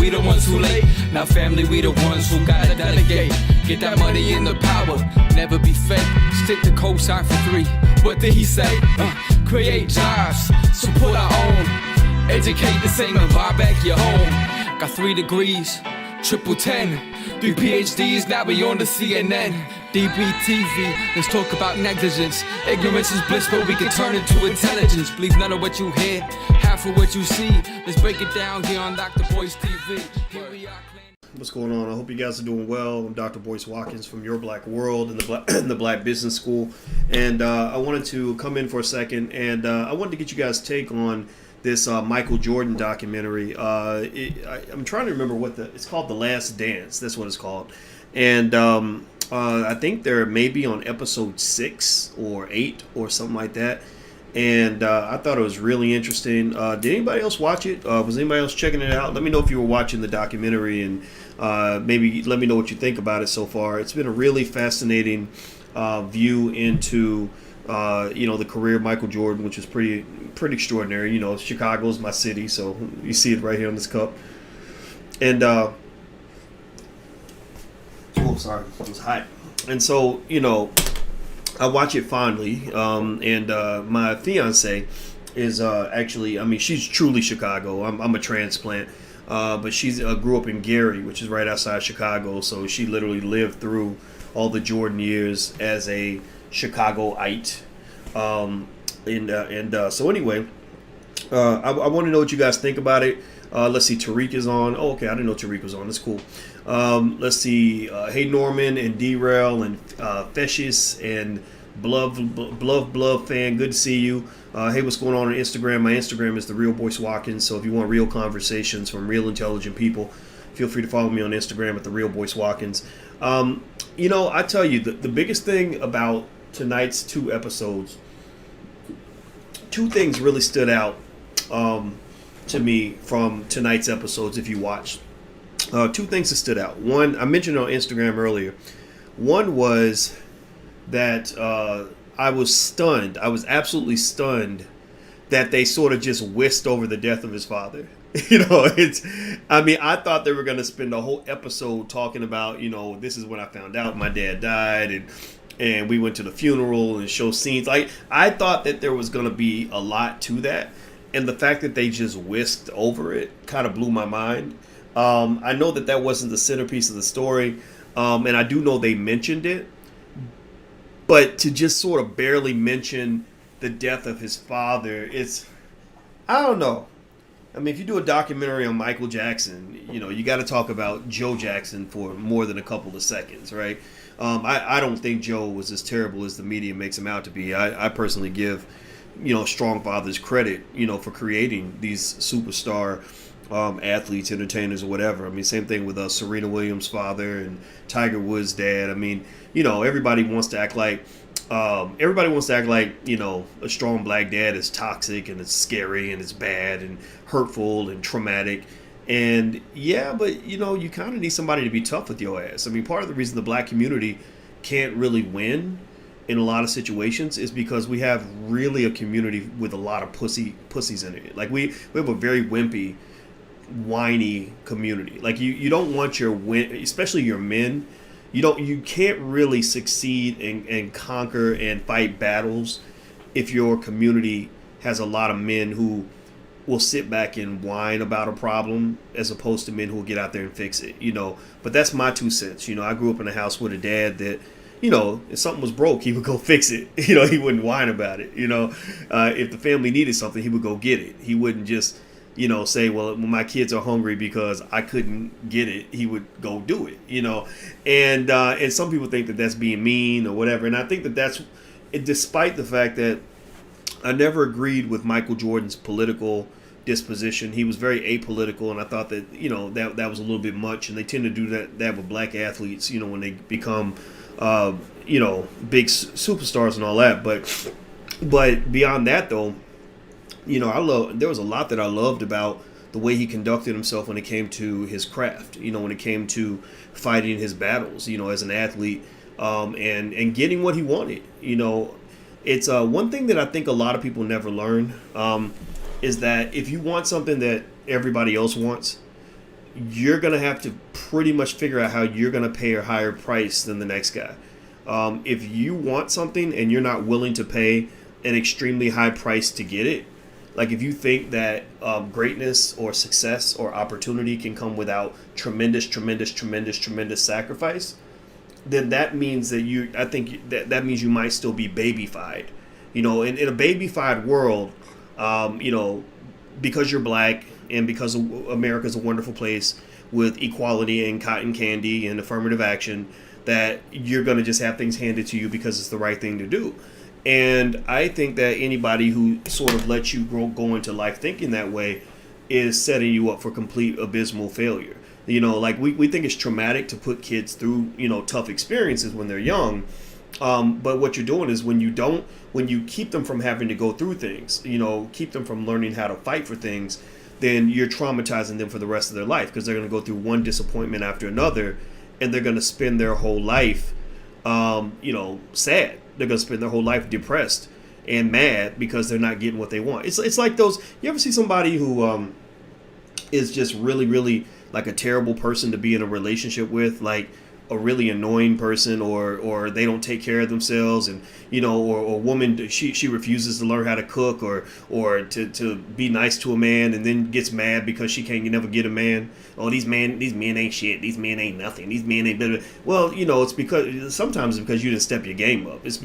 we the ones who late. Now family, we the ones who gotta delegate. Get that money and the power, never be fake. Stick to cosign for 3. What did he say? Create jobs, support our own. Educate the same and buy back your home. Got 3 degrees, triple 10. 3 PhDs, now we on the CNN. DBTV, let's talk about negligence. Ignorance is bliss, but we can turn it to intelligence. Believe none of what you hear, half of what you see. Let's break it down here on Dr. Boyce TV. Here we are. What's going on? I hope you guys are doing well. I'm Dr. Boyce Watkins from Your Black World in the Black Business School. And I wanted to come in for a second, and I wanted to get you guys' take on this Michael Jordan documentary. I'm trying to remember it's called. The Last Dance. That's what it's called. And I think they're maybe on episode 6 or 8 or something like that. And I thought it was really interesting. Did anybody else watch it? Was anybody else checking it out? Let me know if you were watching the documentary, and maybe let me know what you think about it so far. It's been a really fascinating view into the career of Michael Jordan, which is pretty extraordinary. You know, Chicago's my city, so you see it right here on this cup. And sorry, it was hot. And so, I watch it fondly. And my fiance is actually, she's truly Chicago. I'm a transplant. But she's grew up in Gary, which is right outside Chicago. So she literally lived through all the Jordan years as a Chicagoite. So anyway, I want to know what you guys think about it. Let's see, Tariq is on. Oh, okay, I didn't know Tariq was on. That's cool. Let's see, Hey Norman and D-Rail and Feshes and Bluff fan. Good to see you. Hey, what's going on Instagram? My Instagram is The Real Boyce Watkins. So if you want real conversations from real intelligent people, feel free to follow me on Instagram at The Real Boyce Watkins. I tell you, the biggest thing about tonight's 2 episodes, 2 things really stood out to me from tonight's episodes. If you watched, 2 things that stood out. One, I mentioned on Instagram earlier. One was that I was stunned. I was absolutely stunned that they sort of just whisked over the death of his father. I thought they were going to spend a whole episode talking about, this is when I found out my dad died, and we went to the funeral and show scenes. Like, I thought that there was going to be a lot to that. And the fact that they just whisked over it kind of blew my mind. I know that wasn't the centerpiece of the story. And I do know they mentioned it. But to just sort of barely mention the death of his father, I don't know. If you do a documentary on Michael Jackson, you got to talk about Joe Jackson for more than a couple of seconds, right? I don't think Joe was as terrible as the media makes him out to be. I personally give strong fathers credit, for creating these superstar athletes, entertainers, or whatever. Same thing with Serena Williams' father and Tiger Woods' dad. Everybody wants to act like a strong black dad is toxic and it's scary and it's bad and hurtful and traumatic. And yeah, but you kind of need somebody to be tough with your ass. Part of the reason the black community can't really win in a lot of situations is because we have really a community with a lot of pussies in it. Like we have a very wimpy, whiny community. Like you don't want especially your men. You can't really succeed and conquer and fight battles if your community has a lot of men who will sit back and whine about a problem as opposed to men who will get out there and fix it. But that's my 2 cents. I grew up in a house with a dad that, if something was broke, he would go fix it. He wouldn't whine about it. If the family needed something, he would go get it. He wouldn't just, say, well, when my kids are hungry because I couldn't get it, he would go do it, And some people think that that's being mean or whatever. And I think that that's, despite the fact that I never agreed with Michael Jordan's political disposition. He was very apolitical, and I thought that, that was a little bit much. And they tend to do that with black athletes, when they become big superstars and all that. But beyond that, though, there was a lot that I loved about the way he conducted himself when it came to his craft, when it came to fighting his battles, as an athlete, and getting what he wanted. It's one thing that I think a lot of people never learn, is that if you want something that everybody else wants, you're going to have to pretty much figure out how you're going to pay a higher price than the next guy. If you want something and you're not willing to pay an extremely high price to get it, like if you think that greatness or success or opportunity can come without tremendous sacrifice, then that means that I think that means you might still be babyfied. In a babyfied world, because you're black and because America's a wonderful place with equality and cotton candy and affirmative action, that you're going to just have things handed to you because it's the right thing to do. And I think that anybody who sort of lets you go into life thinking that way is setting you up for complete abysmal failure. Like we think it's traumatic to put kids through, tough experiences when they're young. But what you're doing is when you keep them from having to go through things, keep them from learning how to fight for things, then you're traumatizing them for the rest of their life, because they're going to go through one disappointment after another, and they're going to spend their whole life, sad. They're going to spend their whole life depressed and mad because they're not getting what they want. It's like those, you ever see somebody who is just really, really like a terrible person to be in a relationship with, like a really annoying person, or they don't take care of themselves, and or a woman, she refuses to learn how to cook or to be nice to a man, and then gets mad because she can't never get a man. Oh, these men ain't shit, these men ain't nothing, these men ain't better. Well, it's because you didn't step your game up. It's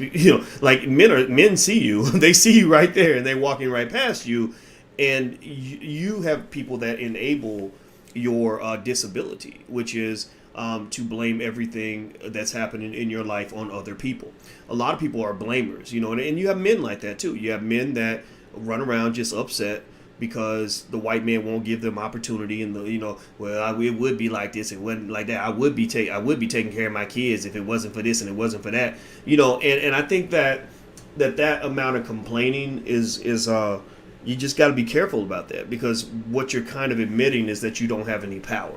like men see you they see you right there, and they're walking right past you, and you have people that enable your disability, which is to blame everything that's happening in your life on other people. A lot of people are blamers, and you have men like that too. You have men that run around just upset because the white man won't give them opportunity, and it would be like this, it wasn't like that. I would be taking care of my kids if it wasn't for this and it wasn't for that. And I think that amount of complaining is you just got to be careful about that, because what you're kind of admitting is that you don't have any power.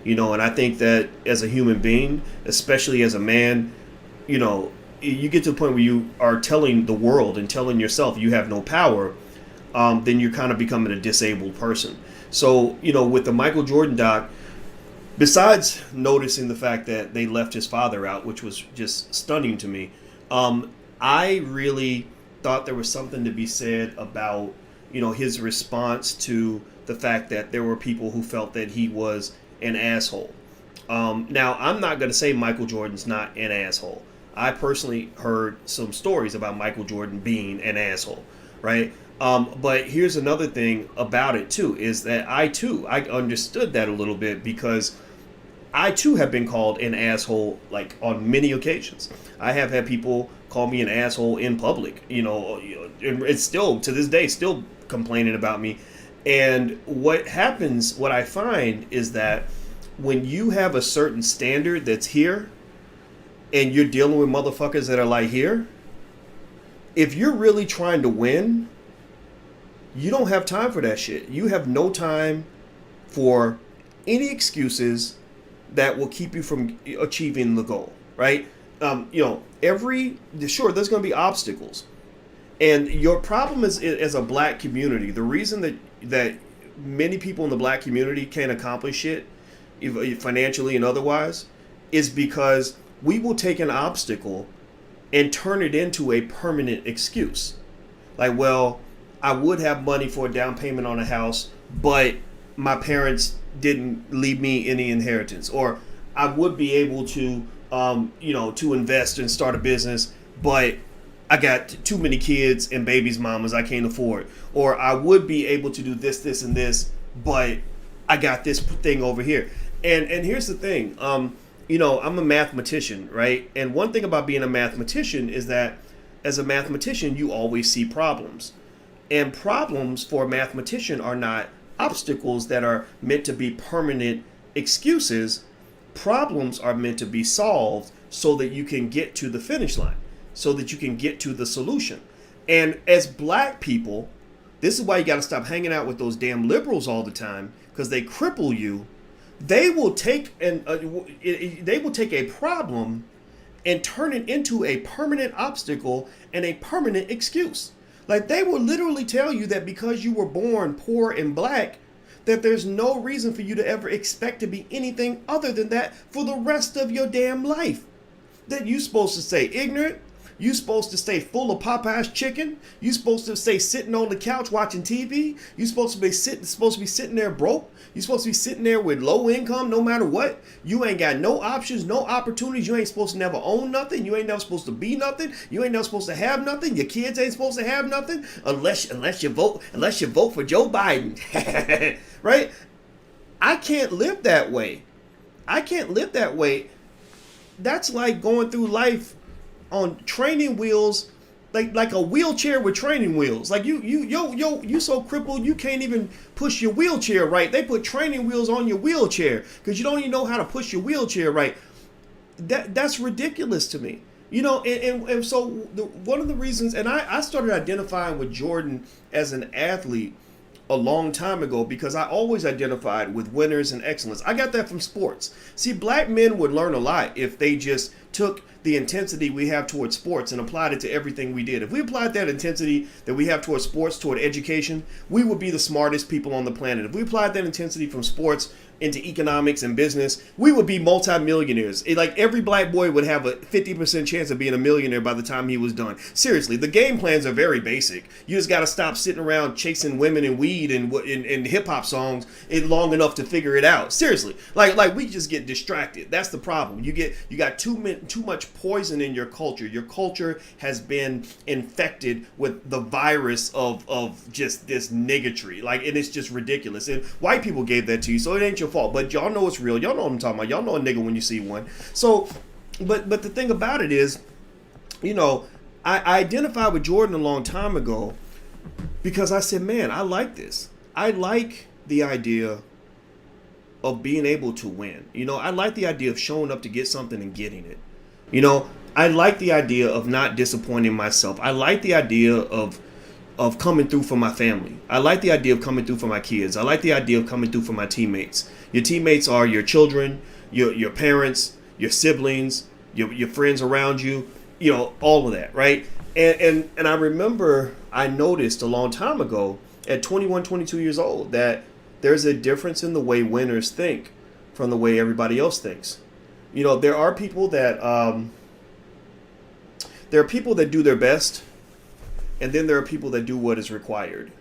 And I think that as a human being, especially as a man, you get to the point where you are telling the world and telling yourself you have no power, then you're kind of becoming a disabled person. So, with the Michael Jordan doc, besides noticing the fact that they left his father out, which was just stunning to me, I really thought there was something to be said about, his response to the fact that there were people who felt that he was an asshole. Now, I'm not going to say Michael Jordan's not an asshole. I personally heard some stories about Michael Jordan being an asshole, right? But here's another thing about it too, is that I understood that a little bit, because I too have been called an asshole, like on many occasions. I have had people call me an asshole in public, it's still to this day still complaining about me. And what I find is that when you have a certain standard that's here, and you're dealing with motherfuckers that are like here, if you're really trying to win, you don't have time for that shit. You have no time for any excuses that will keep you from achieving the goal, right? Sure, there's going to be obstacles. And your problem is, as a black community, the reason that many people in the black community can't accomplish shit, financially and otherwise, is because we will take an obstacle and turn it into a permanent excuse. Like, well, I would have money for a down payment on a house, but my parents didn't leave me any inheritance. Or I would be able to, to invest and start a business, but I got too many kids and babies' mamas I can't afford. Or I would be able to do this, and this, but I got this thing over here. And here's the thing, I'm a mathematician, right? And one thing about being a mathematician is that as a mathematician, you always see problems. And problems for a mathematician are not obstacles that are meant to be permanent excuses. Problems are meant to be solved so that you can get to the finish line, so that you can get to the solution. And as black people, this is why you got to stop hanging out with those damn liberals all the time, because they cripple you. They will take a problem and turn it into a permanent obstacle and a permanent excuse. Like, they will literally tell you that because you were born poor and black, that there's no reason for you to ever expect to be anything other than that for the rest of your damn life. That you supposed to stay ignorant. You supposed to stay full of Popeye's chicken. You supposed to stay sitting on the couch watching TV. You supposed to be sitting there broke. You supposed to be sitting there with low income no matter what. You ain't got no options, no opportunities. You ain't supposed to never own nothing. You ain't never supposed to be nothing. You ain't never supposed to have nothing. Your kids ain't supposed to have nothing unless you vote for Joe Biden. Right? I can't live that way. I can't live that way. That's like going through life on training wheels, like a wheelchair with training wheels. Like you so crippled you can't even push your wheelchair right. They put training wheels on your wheelchair because you don't even know how to push your wheelchair right. That's ridiculous to me. And so one of the reasons, and I started identifying with Jordan as an athlete a long time ago because I always identified with winners and excellence. I got that from sports. See, black men would learn a lot if they just took the intensity we have towards sports and applied it to everything we did. If we applied that intensity that we have towards sports, toward education, we would be the smartest people on the planet. If we applied that intensity from sports into economics and business, we would be multimillionaires. Like every black boy would have a 50% chance of being a millionaire by the time he was done. Seriously, the game plans are very basic. You just got to stop sitting around chasing women and weed and hip hop songs long enough to figure it out. Seriously, like we just get distracted. That's the problem. You got too much poison in your culture. Your culture has been infected with the virus of just this niggatry. And it's just ridiculous. And white people gave that to you, so it ain't your fault, but y'all know it's real. Y'all know what I'm talking about. Y'all know a nigga when you see one. So, but the thing about it is, I identified with Jordan a long time ago because I said, man, I like this. I like the idea of being able to win. I like the idea of showing up to get something and getting it. I like the idea of not disappointing myself. I like the idea of coming through for my family. I like the idea of coming through for my kids. I like the idea of coming through for my teammates. Your teammates are your children, your parents, your siblings, your friends around you, all of that, right? And I remember I noticed a long time ago at 21, 22 years old that there's a difference in the way winners think from the way everybody else thinks. There are people that do their best, and then there are people that do what is required,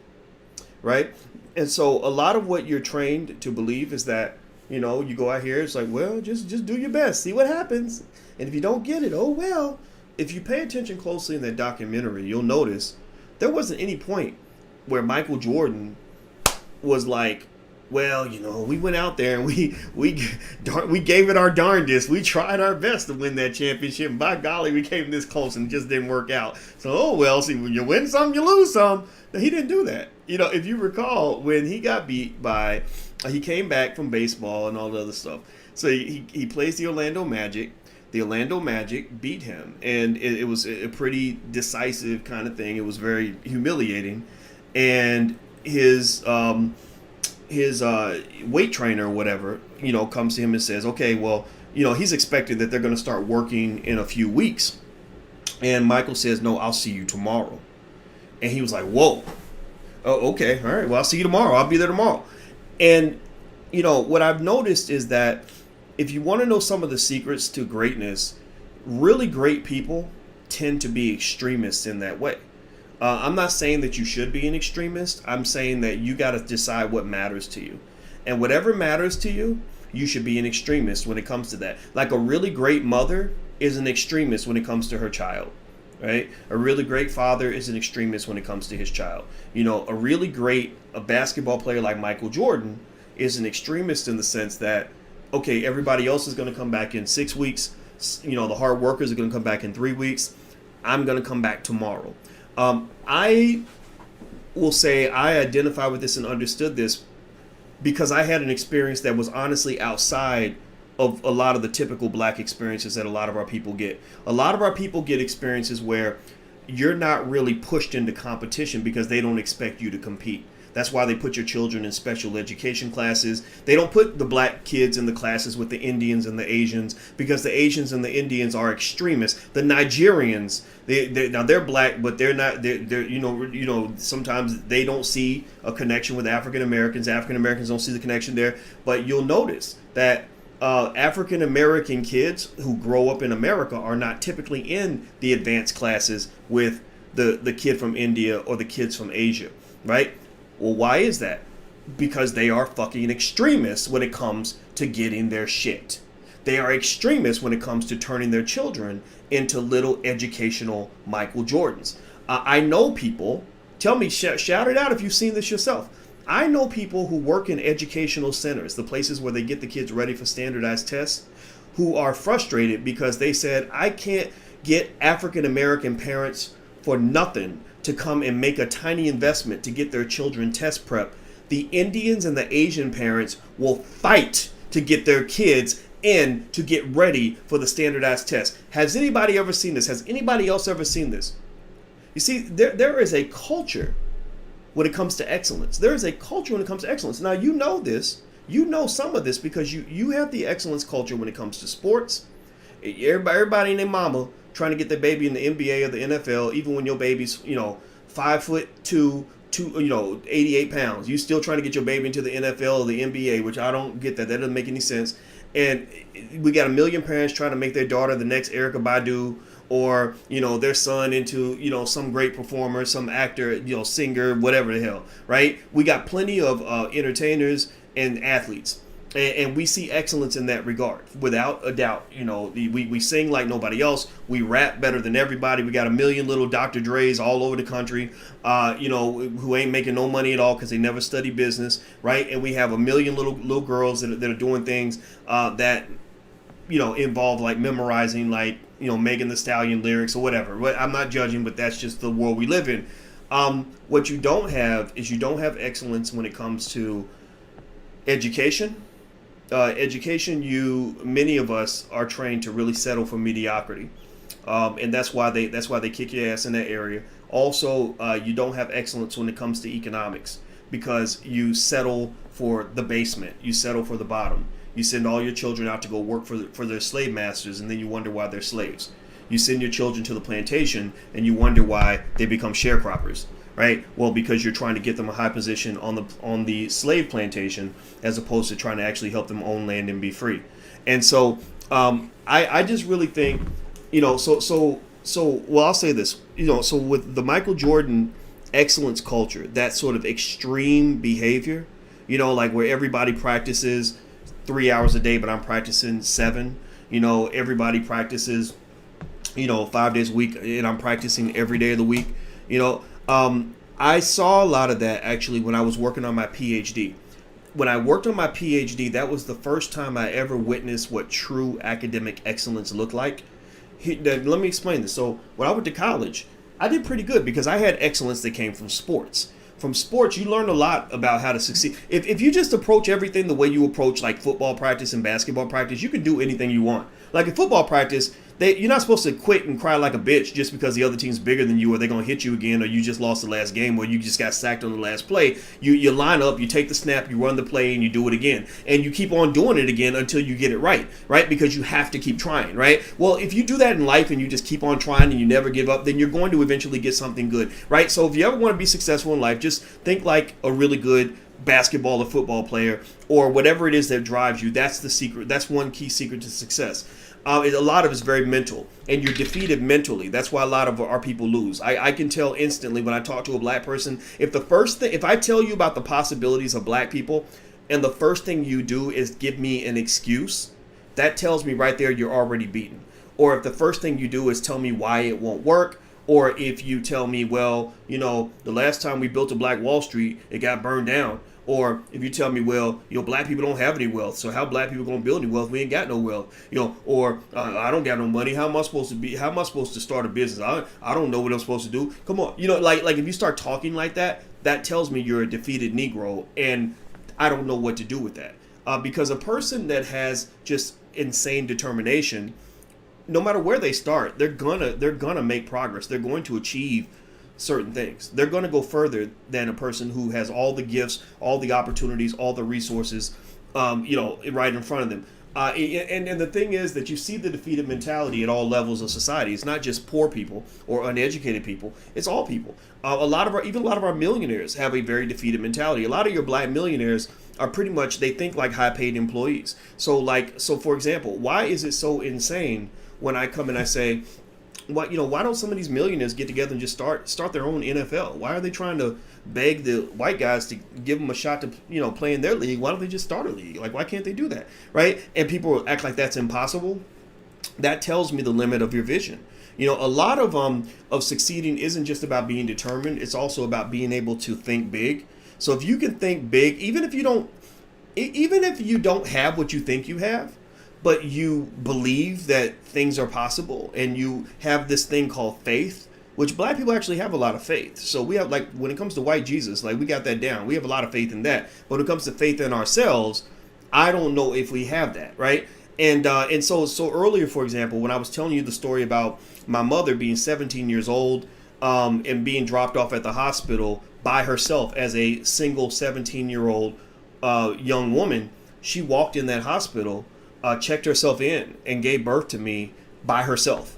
right? And so a lot of what you're trained to believe is that, you go out here, it's like, well, just do your best, see what happens. And if you don't get it, oh, well. If you pay attention closely in that documentary, you'll notice there wasn't any point where Michael Jordan was like, well, we went out there and we gave it our darndest. We tried our best to win that championship. And by golly, we came this close and it just didn't work out. So, oh, well, see, when you win some, you lose some. No, he didn't do that. If you recall, when he got beat by, he came back from baseball and all the other stuff. So he plays the Orlando Magic. The Orlando Magic beat him. And it was a pretty decisive kind of thing. It was very humiliating. And his weight trainer or whatever, comes to him and says, okay, well, he's expected that they're going to start working in a few weeks. And Michael says, no, I'll see you tomorrow. And he was like, whoa. Oh, okay. All right. Well, I'll see you tomorrow. I'll be there tomorrow. And, what I've noticed is that if you want to know some of the secrets to greatness, really great people tend to be extremists in that way. I'm not saying that you should be an extremist. I'm saying that you got to decide what matters to you. And whatever matters to you, you should be an extremist when it comes to that. Like a really great mother is an extremist when it comes to her child, right? A really great father is an extremist when it comes to his child. A really great basketball player like Michael Jordan is an extremist in the sense that, okay, everybody else is going to come back in 6 weeks. The hard workers are going to come back in 3 weeks. I'm going to come back tomorrow. I will say I identify with this and understood this because I had an experience that was honestly outside of a lot of the typical black experiences that a lot of our people get. A lot of our people get experiences where you're not really pushed into competition because they don't expect you to compete. That's why they put your children in special education classes. They don't put the black kids in the classes with the Indians and the Asians, because the Asians and the Indians are extremists. The Nigerians, now they're black, but they're not. They're sometimes they don't see a connection with African Americans. African Americans don't see the connection there. But you'll notice that African American kids who grow up in America are not typically in the advanced classes with the kid from India or the kids from Asia, right? Well, why is that? Because they are fucking extremists when it comes to getting their shit. They are extremists when it comes to turning their children into little educational Michael Jordans. I know people, tell me, shout it out if you've seen this yourself. I know people who work in educational centers, the places where they get the kids ready for standardized tests, who are frustrated because they said, I can't get African American parents for nothing to come and make a tiny investment to get their children test prep. The Indians and the Asian parents will fight to get their kids in to get ready for the standardized test. Has anybody ever seen this? Has anybody else ever seen this? You see, there is a culture when it comes to excellence. There is a culture when it comes to excellence. Now, you know this. You know some of this because you have the excellence culture when it comes to sports. Everybody and their mama trying to get their baby in the NBA or the NFL, even when your baby's, 5'2", 88 pounds. You still trying to get your baby into the NFL or the NBA, which I don't get that. That doesn't make any sense. And we got a million parents trying to make their daughter the next Erykah Badu, or, their son into, some great performer, some actor, singer, whatever the hell, right? We got plenty of entertainers and athletes. And we see excellence in that regard, without a doubt. We sing like nobody else. We rap better than everybody. We got a million little Dr. Dre's all over the country, who ain't making no money at all because they never study business, right? And we have a million little girls that are doing things that, involve like memorizing, like, Megan Thee Stallion lyrics or whatever. But I'm not judging, but that's just the world we live in. What you don't have is excellence when it comes to education. Many of us are trained to really settle for mediocrity, and that's why they kick your ass in that area. Also, you don't have excellence when it comes to economics, because you settle for the basement, you settle for the bottom. You send all your children out to go work for their slave masters, and then you wonder why they're slaves. You send your children to the plantation, and you wonder why they become sharecroppers. Right? Well, because you're trying to get them a high position on the slave plantation, as opposed to trying to actually help them own land and be free. And so I just really think, well, I'll say this, so with the Michael Jordan excellence culture, that sort of extreme behavior, like where everybody practices 3 hours a day, but I'm practicing 7. Everybody practices, 5 days a week, and I'm practicing every day of the week. I saw a lot of that actually when I was working on my PhD. When I worked on my PhD, that was the first time I ever witnessed what true academic excellence looked like. Let me explain this. So when I went to college, I did pretty good because I had excellence that came from sports. From sports, you learn a lot about how to succeed. If you just approach everything the way you approach like football practice and basketball practice, you can do anything you want. Like in football practice, you're not supposed to quit and cry like a bitch just because the other team's bigger than you, or they're going to hit you again, or you just lost the last game, or you just got sacked on the last play. You line up, you take the snap, you run the play, and you do it again. And you keep on doing it again until you get it right? Because you have to keep trying, right? Well, if you do that in life and you just keep on trying and you never give up, then you're going to eventually get something good, right? So if you ever want to be successful in life, just think like a really good basketball or football player, or whatever it is that drives you. That's the secret. That's one key secret to success. A lot of it's very mental, and you're defeated mentally. That's why a lot of our people lose. I can tell instantly when I talk to a black person, if I tell you about the possibilities of black people, and the first thing you do is give me an excuse, that tells me right there you're already beaten. Or if the first thing you do is tell me why it won't work, or if you tell me, well, the last time we built a Black Wall Street, it got burned down. Or if you tell me, well, black people don't have any wealth, so how black people gonna build any wealth? We ain't got no wealth, Or I don't got no money. How am I supposed to start a business? I don't know what I'm supposed to do. Come on, like if you start talking like that, that tells me you're a defeated Negro, and I don't know what to do with that. Because a person that has just insane determination, no matter where they start, they're gonna make progress. They're going to achieve certain things. They're going to go further than a person who has all the gifts, all the opportunities, all the resources, right in front of them. And the thing is that you see the defeated mentality at all levels of society. It's not just poor people or uneducated people. It's all people. A lot of our millionaires have a very defeated mentality. A lot of your black millionaires are pretty much, they think like high paid employees. So for example, why is it so insane when I come and I say, why don't some of these millionaires get together and just start their own NFL? Why are they trying to beg the white guys to give them a shot to play in their league? Why don't they just start a league? Like, why can't they do that, right? And people act like that's impossible. That tells me the limit of your vision. A lot of succeeding isn't just about being determined. It's also about being able to think big. So if you can think big, even if you don't have what you think you have, but you believe that things are possible and you have this thing called faith, which black people actually have a lot of faith. So we have, like, when it comes to white Jesus, like, we got that down. We have a lot of faith in that. But when it comes to faith in ourselves, I don't know if we have that, right? And so earlier, for example, when I was telling you the story about my mother being 17 years old and being dropped off at the hospital by herself as a single 17-year-old young woman, she walked in that hospital, checked herself in, and gave birth to me by herself.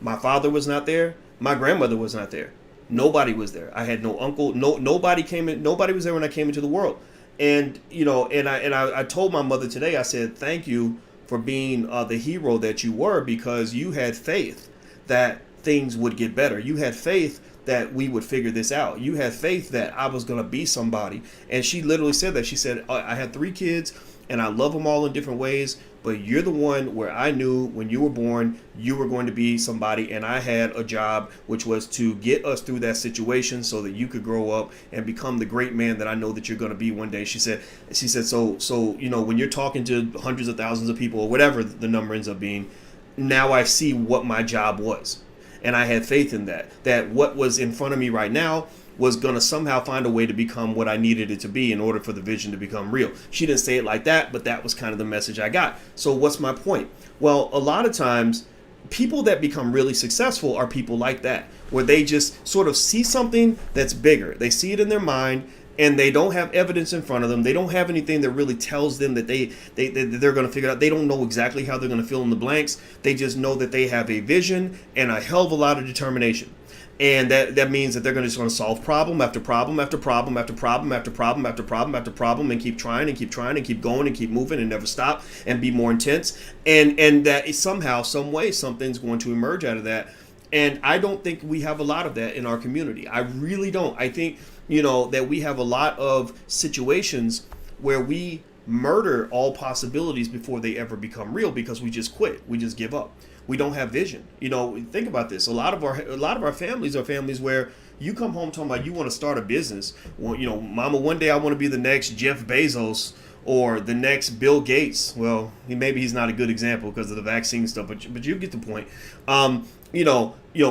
My father was not there. My grandmother was not there. Nobody was there. I had no uncle. Nobody came in. Nobody was there when I came into the world. And I told my mother today, I said, thank you for being the hero that you were, because you had faith that things would get better. You had faith that we would figure this out. You had faith that I was going to be somebody. And she literally said that. She said, I had 3 kids and I love them all in different ways, but you're the one where I knew when you were born, you were going to be somebody, and I had a job, which was to get us through that situation so that you could grow up and become the great man that I know that you're going to be one day. She said, so when you're talking to hundreds of thousands of people or whatever the number ends up being, now I see what my job was. And I had faith in that what was in front of me right now was going to somehow find a way to become what I needed it to be in order for the vision to become real. She didn't say it like that, but that was kind of the message I got. So what's my point? Well, a lot of times, people that become really successful are people like that, where they just sort of see something that's bigger. They see it in their mind, and they don't have evidence in front of them. They don't have anything that really tells them that they're going to figure it out. They don't know exactly how they're going to fill in the blanks. They just know that they have a vision and a hell of a lot of determination. And that means that they're just going to solve problem after problem after problem after problem after problem after problem after problem, and keep trying and keep trying and keep going and keep moving and never stop and be more intense. And that somehow, some way, something's going to emerge out of that. And I don't think we have a lot of that in our community. I really don't. I think, that we have a lot of situations where we murder all possibilities before they ever become real because we just quit. We just give up. We don't have vision. Think about this. A lot of our families are families where you come home talking about you want to start a business. Well, mama, one day I want to be the next Jeff Bezos or the next Bill Gates. Well, maybe he's not a good example because of the vaccine stuff, but you get the point.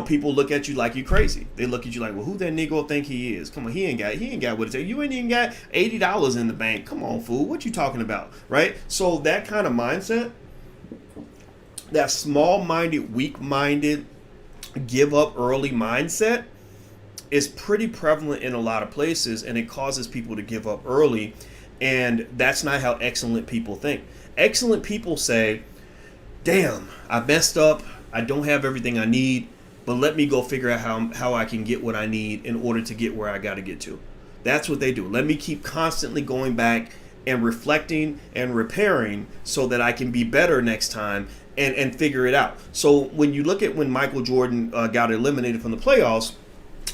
People look at you like you crazy. They look at you like, well, who that Negro think he is? Come on, he ain't got what it takes. You ain't even got $80 in the bank. Come on, fool. What you talking about, right? So that kind of mindset, that small-minded, weak-minded, give up early mindset is pretty prevalent in a lot of places, and it causes people to give up early, and that's not how excellent people think. Excellent people say, damn, I messed up, I don't have everything I need, but let me go figure out how I can get what I need in order to get where I got to get to. That's what they do. Let me keep constantly going back and reflecting and repairing so that I can be better next time and figure it out. So when you look at when Michael Jordan got eliminated from the playoffs,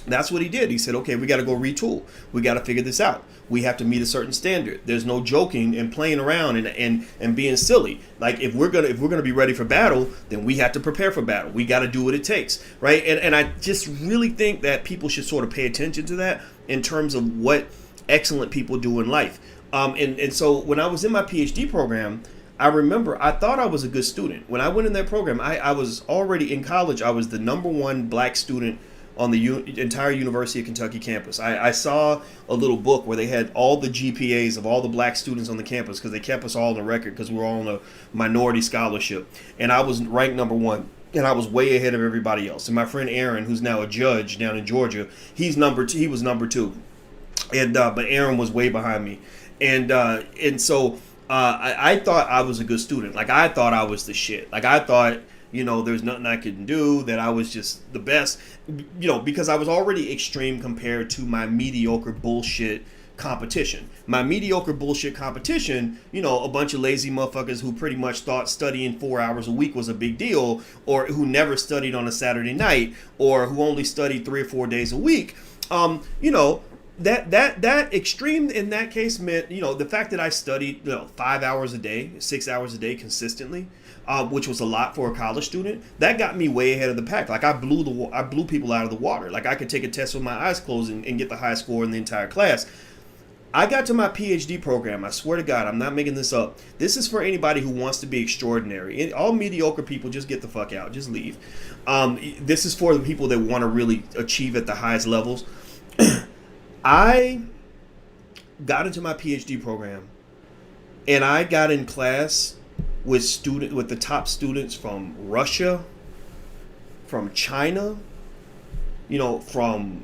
that's what he did. He said, okay, we got to go retool. We got to figure this out. We have to meet a certain standard. There's no joking and playing around and being silly. Like if we're gonna be ready for battle, then we have to prepare for battle. We got to do what it takes, right? And I just really think that people should sort of pay attention to that in terms of what excellent people do in life. And so when I was in my PhD program, I remember I thought I was a good student. When I went in that program, I was already in college. I was the #1 black student on the entire University of Kentucky campus. I saw a little book where they had all the GPAs of all the black students on the campus because they kept us all on the record because we were all on a minority scholarship. And I was ranked #1. and I was way ahead of everybody else. And my friend Aaron, who's now a judge down in Georgia, he's number two. He was number two, and but Aaron was way behind me, and so I thought I was a good student. Like I thought I was the shit. Like I thought, there's nothing I could do, that I was just the best, because I was already extreme compared to my mediocre bullshit competition. My mediocre bullshit competition, a bunch of lazy motherfuckers who pretty much thought studying 4 hours a week was a big deal, or who never studied on a Saturday night, or who only studied 3 or 4 days a week. That extreme in that case meant, the fact that I studied 5 hours a day, 6 hours a day consistently, which was a lot for a college student, that got me way ahead of the pack. Like I blew people out of the water. Like I could take a test with my eyes closed and get the highest score in the entire class. I got to my PhD program. I swear to God, I'm not making this up. This is for anybody who wants to be extraordinary. All mediocre people, just get the fuck out. Just leave. This is for the people that want to really achieve at the highest levels. I got into my PhD program, and I got in class with the top students from Russia, from China, from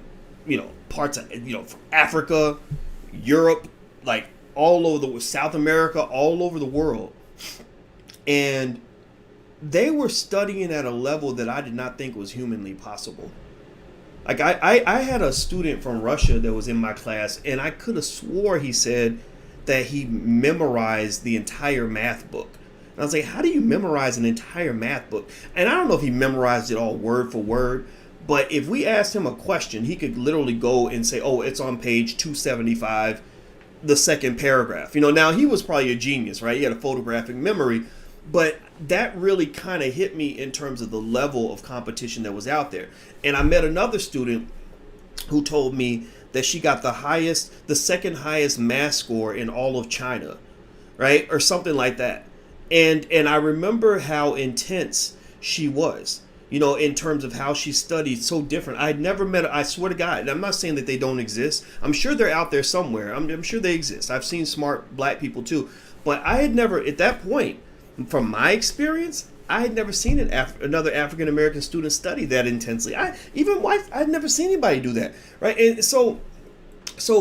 parts of from Africa, Europe, like all over South America, all over the world. And they were studying at a level that I did not think was humanly possible. Like I had a student from Russia that was in my class, and I could have swore he said that he memorized the entire math book. And I was like, how do you memorize an entire math book? And I don't know if he memorized it all word for word, but if we asked him a question, he could literally go and say, oh, it's on page 275, the second paragraph. Now he was probably a genius, right? He had a photographic memory, but that really kind of hit me in terms of the level of competition that was out there. And I met another student who told me that she got the second highest math score in all of China, right? Or something like that. And I remember how intense she was, in terms of how she studied, so different. I'd never met her. I swear to God, and I'm not saying that they don't exist. I'm sure they're out there somewhere. I'm sure they exist. I've seen smart black people too. But I had never, at that point, from my experience, I had never seen another African American student study that intensely. I'd never seen anybody do that, right? And so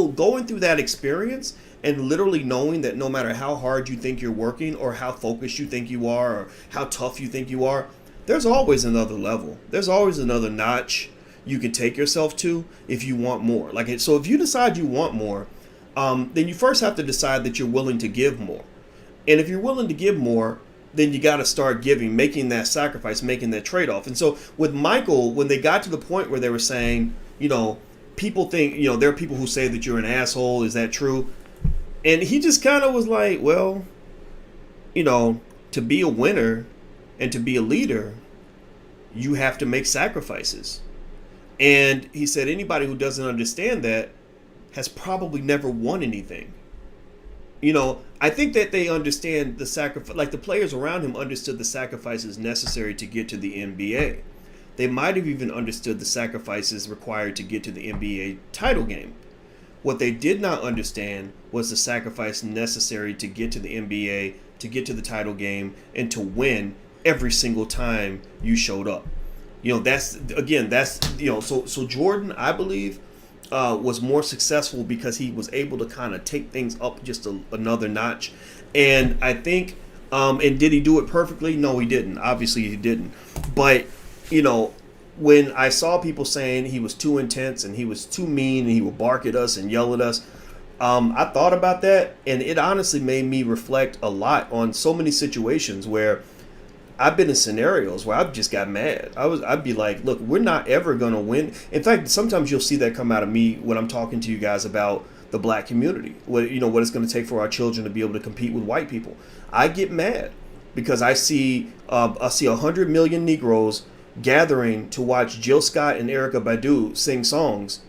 going through that experience and literally knowing that no matter how hard you think you're working, or how focused you think you are, or how tough you think you are, there's always another level. There's always another notch you can take yourself to if you want more. So if you decide you want more, then you first have to decide that you're willing to give more. And if you're willing to give more, then you got to start giving, making that sacrifice, making that trade-off. And so with Michael, when they got to the point where they were saying, people think, there are people who say that you're an asshole. Is that true? And he just kind of was like, well, to be a winner and to be a leader, you have to make sacrifices. And he said anybody who doesn't understand that has probably never won anything. I think that they understand the sacrifice, like the players around him understood the sacrifices necessary to get to the NBA. They might have even understood the sacrifices required to get to the NBA title game. What they did not understand was the sacrifice necessary to get to the NBA, to get to the title game, and to win every single time you showed up. So Jordan, I believe, was more successful because he was able to kind of take things up just another notch. And I think, and did he do it perfectly? No, he didn't. Obviously he didn't. But, when I saw people saying he was too intense and he was too mean and he would bark at us and yell at us, I thought about that, and it honestly made me reflect a lot on so many situations where I've been in scenarios where I've just got mad. I'd be like, look, we're not ever going to win. In fact, sometimes you'll see that come out of me when I'm talking to you guys about the black community, what it's going to take for our children to be able to compete with white people. I get mad because I see 100 million Negroes gathering to watch Jill Scott and Erykah Badu sing songs,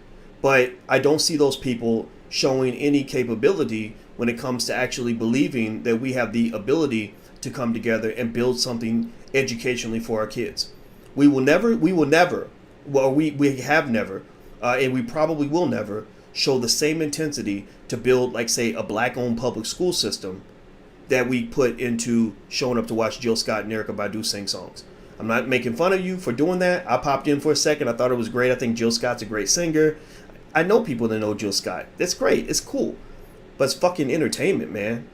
but I don't see those people showing any capability when it comes to actually believing that we have the ability to come together and build something educationally for our kids. We have never, and we probably will never show the same intensity to build, like, say, a black-owned public school system that we put into showing up to watch Jill Scott and Erykah Badu sing songs. I'm not making fun of you for doing that. I popped in for a second. I thought it was great. I think Jill Scott's a great singer. I know people that know Jill Scott. That's great. It's cool. But it's fucking entertainment, man.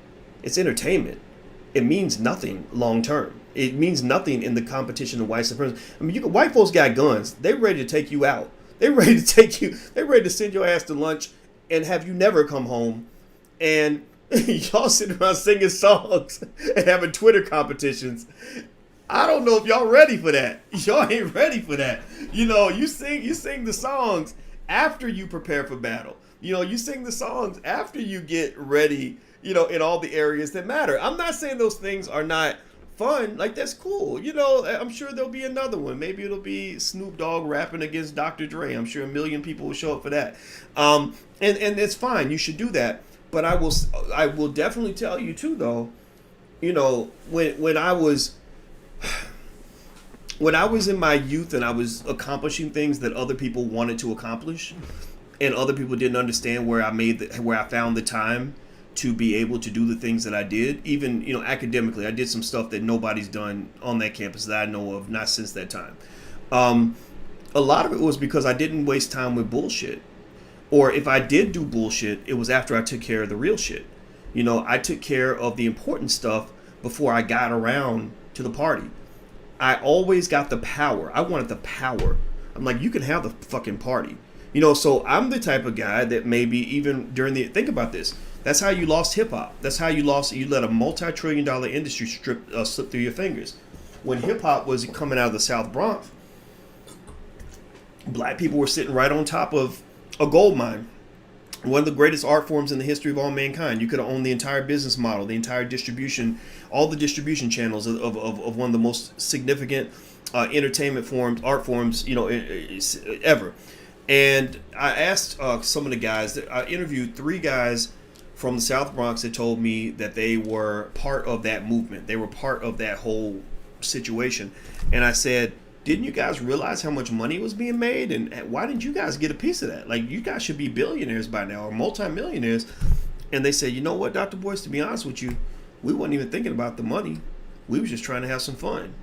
It's entertainment. It means nothing long term. It means nothing in the competition of white supremacy. I mean, white folks got guns. They're ready to take you out. They're ready to take you. They're ready to send your ass to lunch and have you never come home. And y'all sitting around singing songs and having Twitter competitions. I don't know if y'all ready for that. Y'all ain't ready for that. You know, you sing the songs after you prepare for battle. You know, you sing the songs after you get ready, you know, in all the areas that matter. I'm not saying those things are not fun. Like, that's cool. You know, I'm sure there'll be another one. Maybe it'll be Snoop Dogg rapping against Dr. Dre. I'm sure 1 million people will show up for that. And it's fine. You should do that. But I will definitely tell you too, though, you know, when I was in my youth and I was accomplishing things that other people wanted to accomplish, and other people didn't understand where I found the time to be able to do the things that I did, even, you know, academically, I did some stuff that nobody's done on that campus that I know of, not since that time. A lot of it was because I didn't waste time with bullshit. Or if I did do bullshit, it was after I took care of the real shit. You know, I took care of the important stuff before I got around to the party. I always got the power. I wanted the power. I'm like, you can have the fucking party. You know, so I'm the type of guy that maybe even think about this. That's how you lost hip hop. That's how you let a multi-trillion-dollar industry slip through your fingers. When hip hop was coming out of the South Bronx, black people were sitting right on top of a gold mine. One of the greatest art forms in the history of all mankind. You could have owned the entire business model, the entire distribution, all the distribution channels of one of the most significant entertainment art forms, you know, ever. And I asked some of the guys, I interviewed 3 guys from the South Bronx that told me that they were part of that movement. They were part of that whole situation. And I said, didn't you guys realize how much money was being made? And why didn't you guys get a piece of that? Like, you guys should be billionaires by now or multimillionaires. And they said, you know what, Dr. Boyce, to be honest with you, we weren't even thinking about the money. We were just trying to have some fun.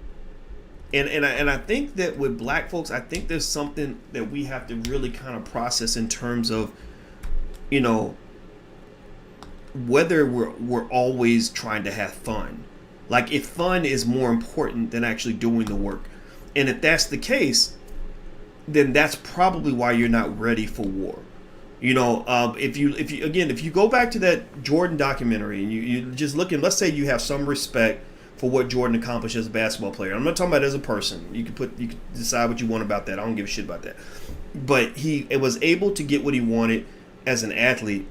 And I think that with black folks, I think there's something that we have to really kind of process in terms of, you know, whether we're always trying to have fun. Like, if fun is more important than actually doing the work. And if that's the case, then that's probably why you're not ready for war. You know, if you go back to that Jordan documentary and you just look, and let's say you have some respect for what Jordan accomplished as a basketball player. I'm not talking about as a person. You can decide what you want about that. I don't give a shit about that. But he was able to get what he wanted as an athlete.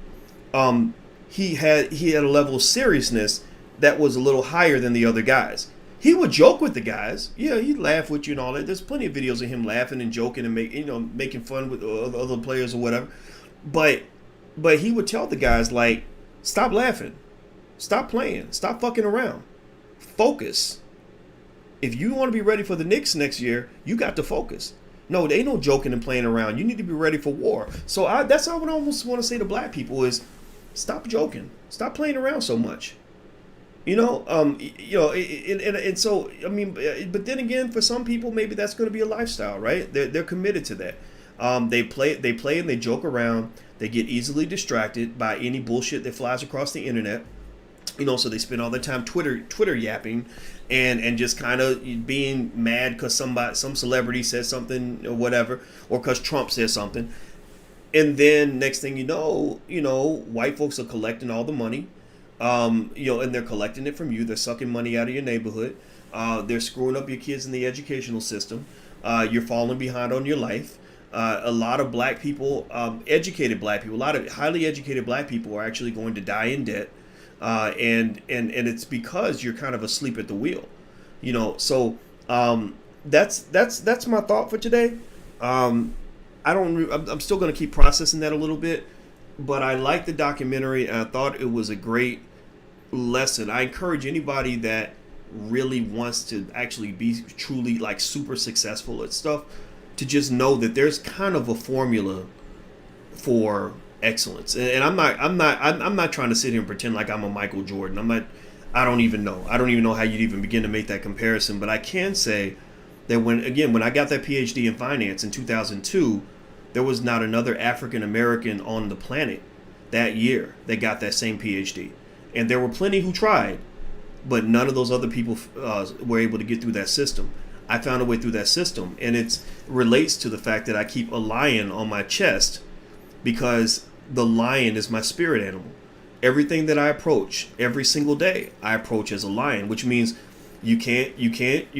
He had a level of seriousness that was a little higher than the other guys. He would joke with the guys. Yeah, he'd laugh with you and all that. There's plenty of videos of him laughing and joking and making fun with other players or whatever. But he would tell the guys, like, stop laughing, stop playing, stop fucking around, focus. If you want to be ready for the Knicks next year, you got to focus. No, there ain't no joking and playing around. You need to be ready for war. So that's what I would almost want to say to black people is, stop joking, stop playing around so much. You know, and so, I mean, but then again, for some people, maybe that's going to be a lifestyle, right? They're committed to that. They play and they joke around. They get easily distracted by any bullshit that flies across the internet. You know, so they spend all their time Twitter yapping and just kind of being mad because some celebrity says something or whatever, or because Trump says something. And then next thing you know, white folks are collecting all the money. And they're collecting it from you. They're sucking money out of your neighborhood. They're screwing up your kids in the educational system. You're falling behind on your life. A lot of black people, educated black people, a lot of highly educated black people are actually going to die in debt. And it's because you're kind of asleep at the wheel. You know, so that's my thought for today. I'm still going to keep processing that a little bit. But I liked the documentary, and I thought it was a great lesson. I encourage anybody that really wants to actually be truly like super successful at stuff to just know that there's kind of a formula for excellence. And I'm not trying to sit here and pretend like I'm a Michael Jordan. I don't even know how you'd even begin to make that comparison. But I can say that when I got that PhD in finance in 2002, there was not another African American on the planet that year that got that same PhD. And there were plenty who tried, but none of those other people were able to get through that system. I found a way through that system, and it relates to the fact that I keep a lion on my chest because the lion is my spirit animal. Everything that I approach every single day, I approach as a lion, which means you're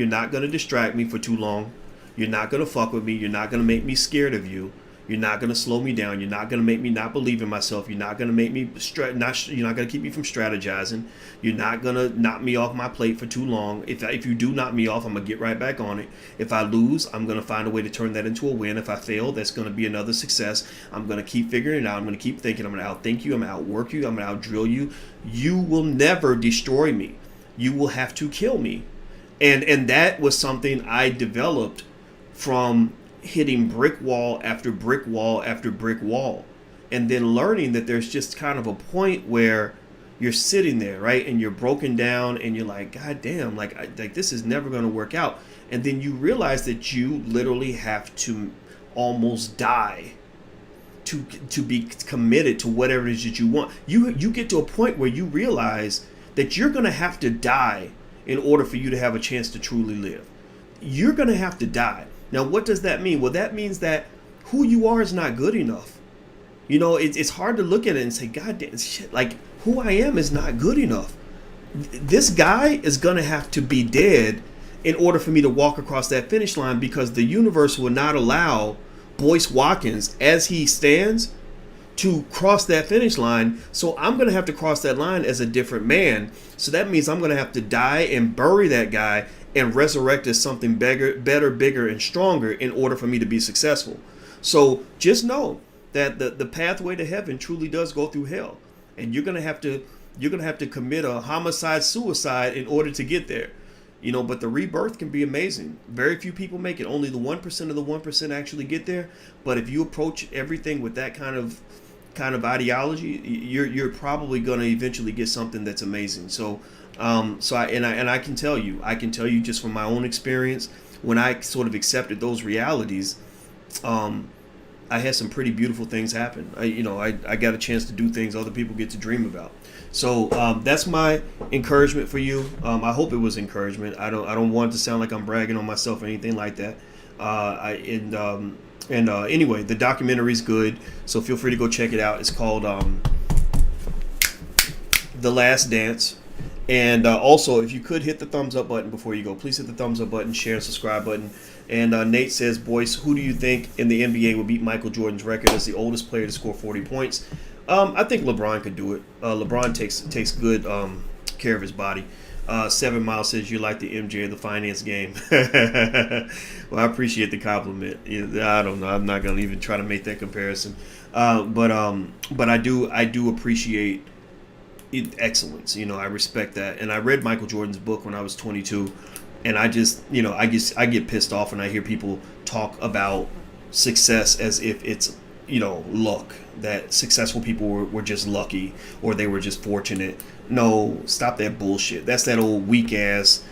not going to distract me for too long. You're not going to fuck with me. You're not going to make me scared of you. You're not going to slow me down. You're not going to make me not believe in myself. You're not going to make me you're not going to keep me from strategizing. You're not going to knock me off my plate for too long. If you do knock me off, I'm going to get right back on it. If I lose, I'm going to find a way to turn that into a win. If I fail, that's going to be another success. I'm going to keep figuring it out. I'm going to keep thinking. I'm going to outthink you. I'm going to outwork you. I'm going to outdrill you. You will never destroy me. You will have to kill me. And that was something I developed from hitting brick wall after brick wall after brick wall, and then learning that there's just kind of a point where you're sitting there, right, and you're broken down and you're like, God damn, like this is never going to work out. And then you realize that you literally have to almost die to be committed to whatever it is that you want. You get to a point where you realize that you're going to have to die in order for you to have a chance to truly live. You're going to have to die. Now, what does that mean? Well, that means that who you are is not good enough. You know, it's hard to look at it and say, God damn, shit, like who I am is not good enough. This guy is going to have to be dead in order for me to walk across that finish line, because the universe will not allow Boyce Watkins, as he stands, to cross that finish line. So I'm going to have to cross that line as a different man. So that means I'm going to have to die and bury that guy and resurrect as something better, bigger, and stronger in order for me to be successful. So just know that the pathway to heaven truly does go through hell, and you're gonna have to commit a homicide suicide in order to get there. You know, but the rebirth can be amazing. Very few people make it. Only the 1% of the 1% actually get there. But if you approach everything with that kind of ideology, you're probably gonna eventually get something that's amazing. So I can tell you just from my own experience, when I sort of accepted those realities, I had some pretty beautiful things happen. I got a chance to do things other people get to dream about. So that's my encouragement for you. I hope it was encouragement. I don't want it to sound like I'm bragging on myself or anything like that. Anyway, the documentary's good, so feel free to go check it out. It's called The Last Dance. And also, if you could hit the thumbs up button before you go, please hit the thumbs up button, share, and subscribe button. And Nate says, Boyce, who do you think in the NBA will beat Michael Jordan's record as the oldest player to score 40 points? I think LeBron could do it. LeBron takes good care of his body. 7 Mile says, you're like the MJ of the finance game. Well, I appreciate the compliment. I don't know. I'm not going to even try to make that comparison. But I do appreciate excellence. I respect that. And I read Michael Jordan's book when I was 22, and I get pissed off when I hear people talk about success as if it's luck, that successful people were just lucky or they were just fortunate. No, stop that bullshit. That's that old weak ass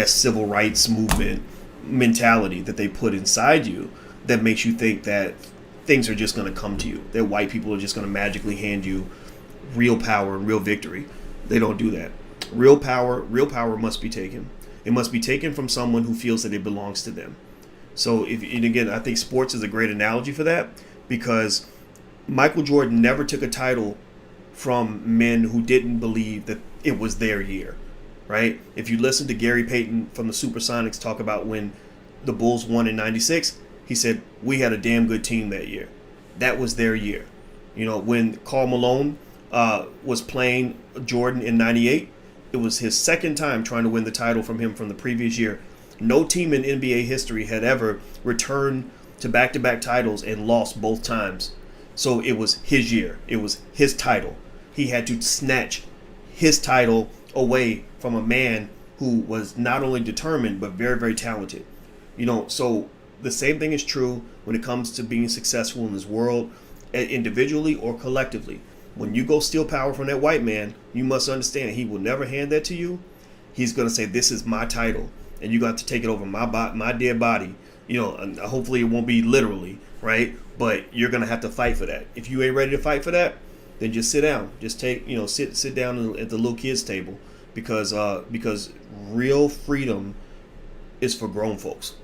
civil rights movement mentality that they put inside you that makes you think that things are just going to come to you, that white people are just going to magically hand you real power and real victory. They don't do that. Real power must be taken. It must be taken from someone who feels that it belongs to them. So again, I think sports is a great analogy for that, because Michael Jordan never took a title from men who didn't believe that it was their year, right? If you listen to Gary Payton from the Supersonics talk about when the Bulls won in '96, he said, we had a damn good team that year. That was their year. When Karl Malone was playing Jordan in '98, it was his second time trying to win the title from him from the previous year. No team in NBA history had ever returned to back-to-back titles and lost both times. So it was his year. It was his title. He had to snatch his title away from a man who was not only determined but very, very talented. So the same thing is true when it comes to being successful in this world, individually or collectively. When you go steal power from that white man, you must understand he will never hand that to you. He's going to say, this is my title. and you got to take it over my dead body, you know, and hopefully it won't be literally, right? But you're gonna have to fight for that. If you ain't ready to fight for that, then just sit down. Just sit down at the little kids table, because real freedom is for grown folks.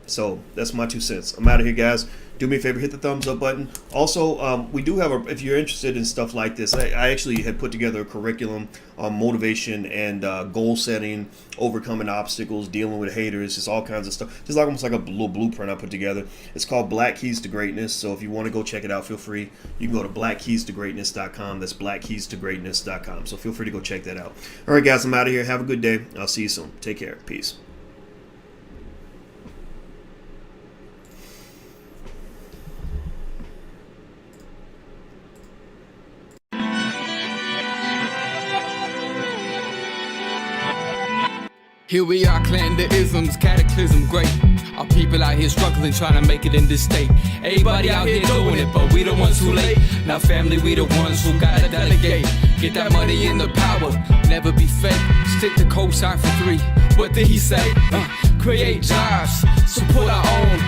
So that's my 2 cents. I'm out of here, guys. Do me a favor, hit the thumbs up button. Also, we do have if you're interested in stuff like this, I actually had put together a curriculum on motivation and goal setting, overcoming obstacles, dealing with haters, just all kinds of stuff. Just like almost like a little blueprint I put together. It's called Black Keys to Greatness. So if you want to go check it out, feel free. You can go to blackkeystogreatness.com. That's blackkeystogreatness.com. So feel free to go check that out. All right, guys, I'm out of here. Have a good day. I'll see you soon. Take care. Peace. Here we are, clan the isms, cataclysm great. Our people out here struggling, trying to make it in this state. Everybody out here doing it, but we the ones who late. Now family, we the ones who gotta delegate. Get that money in the power, never be fake. Stick to cosign for 3. What did he say? Create jobs, support our own.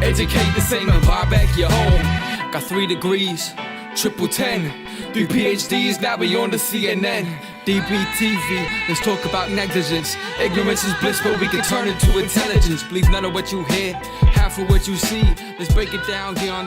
Educate the same and buy back your home. Got 3 degrees, triple 10. 3 PhDs, now we on the CNN. DBTV, let's talk about negligence. Ignorance is bliss, but we can turn it to intelligence. Believe none of what you hear, half of what you see. Let's break it down here on